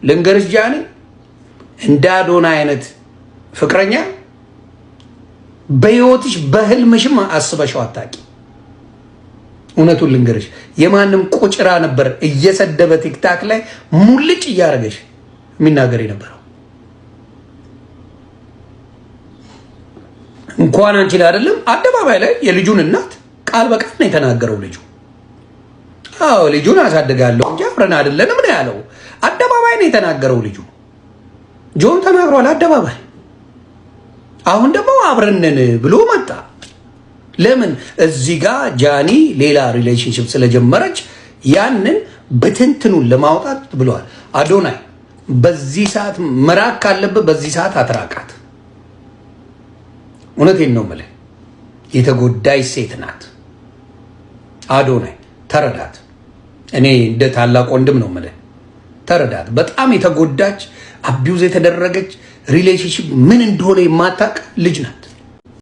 ልንገርሽ ጃኒ እንደ አዶና አይነት ፍቅረኛ በህይወትሽ በህልምሽም አስበሽው አታቂ። እውነቱን ልንገርሽ የማንም ቁጭራ ነበር እየሰደበ ቲክታክ ላይ ሙልጭ እያረገሽ የሚናገር የነበረው። እንኳን አንቺ ላይ አይደለም አደባባይ ላይ የልጁን እናት ቃል በቃል ነው የተናገረው ልጁ። አዎ ልጁን አሳድጋለሁ እንጂ አብረን አይደለንም ነው ያለው። አደባባይ ነው የተናገረው ልጁ። ጆን ተናግሯል አደባባይ። አሁን ደግሞ አብረንን ብሎ መጣ። ለምን እዚህ ጋር ጃኒ ሌላ ሪሌሽንሽፕ ስለጀመረች ያንን በትንትኑን ለማውጣት ብለዋል። አዶናይ በዚህ ሰዓት መራቅ ካለበት በዚህ ሰዓት አትራቃት። እውነቴን ነው የምልህ፣ የተጎዳች ሴት ናት። አዶናይ ተረዳት። እኔ እንደ ታላቅ ወንድም ነው የምልህ፣ ተረዳት። በጣም የተጎዳች አቢውዝ የተደረገች ሪሌሽንሽፕ ምን እንደሆነ የማታውቅ ልጅ ናት።